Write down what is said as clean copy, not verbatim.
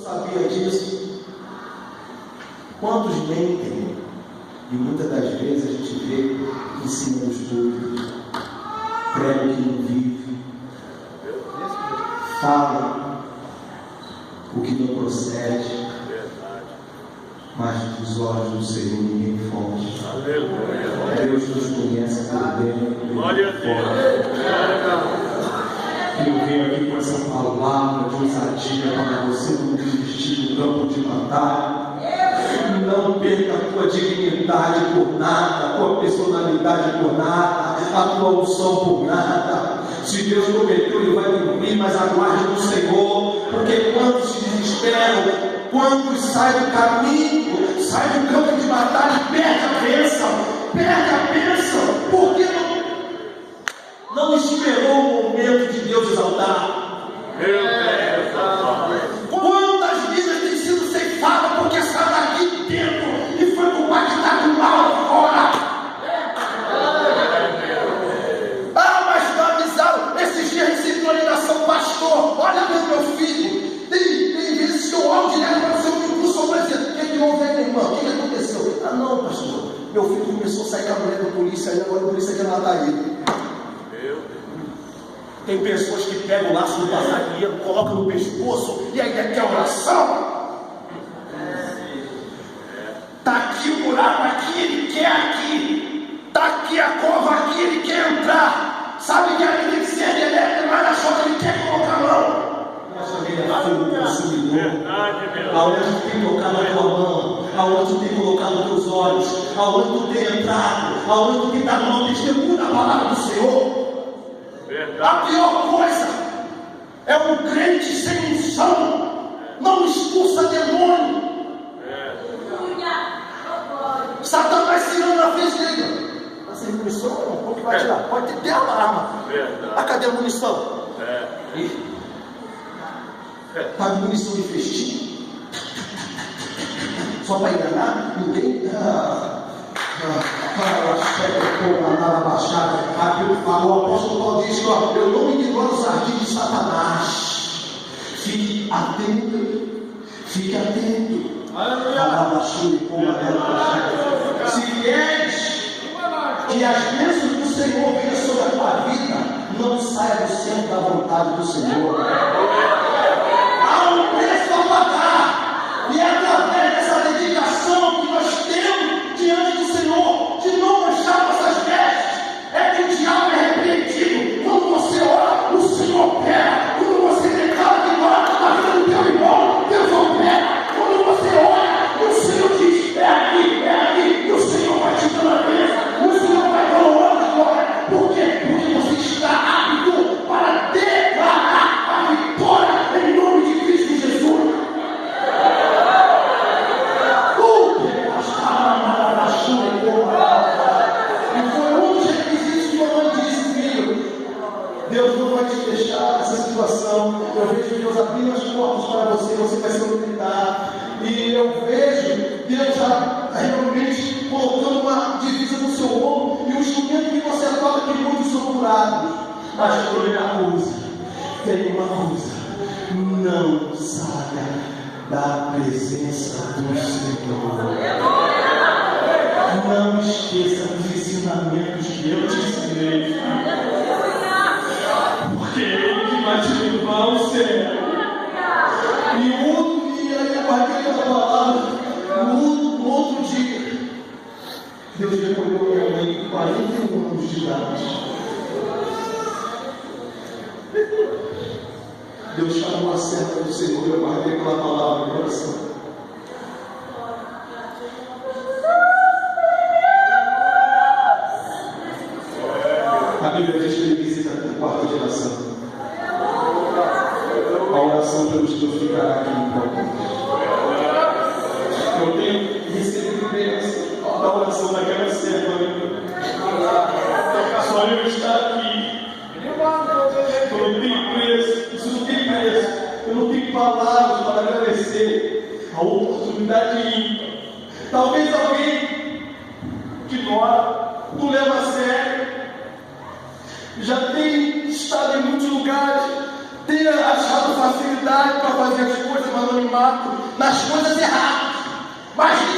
Sabia disso? Quantos mentem? E muitas das vezes a gente vê em cima dos púlpitos, prega o que não vive, fala o que não procede, mas dos olhos do Senhor ninguém foge. Deus nos conhece por dentro e por fora. Eu venho aqui com essa palavra de ousadia para você não desistir do campo de batalha. Não perca a tua dignidade por nada, a tua personalidade por nada, a tua unção por nada. Se Deus prometeu, Ele vai cumprir, mas aguarde no Senhor, porque quantos se desesperam, quantos saem do caminho, saem do campo de batalha e perde a bênção, porque não esperou o momento de Deus exaltar. Quantas vidas têm sido ceifadas porque saiu daqui dentro e foi compactar com o mal lá fora? Mas não avisaram. Esses dias recebi uma ligação, pastor, olha meu filho, tem vezes que eu olho direto para o seu impulso, para dizer, o que houve aí, irmão? O que aconteceu? Não, pastor, meu filho começou a sair com a mulher da polícia, e agora a polícia quer matar ele. Tem pessoas que pegam o laço do passarinheiro, colocam no pescoço e ainda quer oração. Está aqui o buraco, aqui, ele quer aqui. Está aqui a cova, aqui, ele quer entrar. Sabe que ali tem que ser elétrico, mas na chota ele quer colocar a mão. Nós também é fogo consumidor. Aonde tu tem colocado a tua mão, aonde tu tem colocado os teus olhos, aonde tu tem entrado, aonde tu tem dado mau testemunho da palavra do Senhor. A pior coisa é um crente sem unção, não expulsa demônio. Satanás tirando na frente dele. Está sem munição? Não, como que vai tirar? Pode ter uma arma. Cadê a munição? Está de munição de festim? Só para enganar? Ninguém? O apóstolo Paulo diz: eu não ignoro os ardis de Satanás. Fique atento. Se queres que as bênçãos do Senhor venham sobre a tua vida, não saia do centro da vontade do Senhor. Há um preço a pagar, e é através dessa dedicação que nós temos diante do Senhor, de não manchar nossas vestes, é que o diabo é repreendido. Quando você ora, o Senhor opera. Quando você declara que ora na vida do teu irmão, Deus opera. Quando você ora, o Senhor diz: é aqui, e o Senhor vai te dando a bênção, o Senhor vai coroando a glória. Por quê? Porque você está apto para declarar a vitória em nome de Cristo Jesus. E foi um dos requisitos que a mãe disse: filho, Deus não vai te deixar nessa situação. Eu vejo Deus abrindo as portas para você, você vai ser militar. E eu vejo Deus já realmente colocando uma divisa no seu ombro, e o instrumento que você toca que muitos são curados. Mas tem uma coisa: não saia da presença do Senhor. Não esqueça dos ensinamentos que eu te ensinei, porque Ele que vai te levar ao céu. E outro dia, eu guardei aquela palavra, no outro dia, Deus recolheu minha mãe com 41 anos de idade. Deus chamou a serva do Senhor, eu guardei aquela palavra no coração. A Bíblia diz que Ele visita a quarta geração. A oração pelos teus ficará aqui importante. Eu tenho recebido bênção da oração daquela serva. Só eu estar aqui. Eu não tenho preço. Isso não tem preço. Eu não tenho palavras para agradecer a oportunidade ímpar. Talvez alguém que mora, tu leva a sério, já tem estado em muitos lugares, tenha achado facilidade para fazer as coisas no anonimato, nas coisas erradas, mas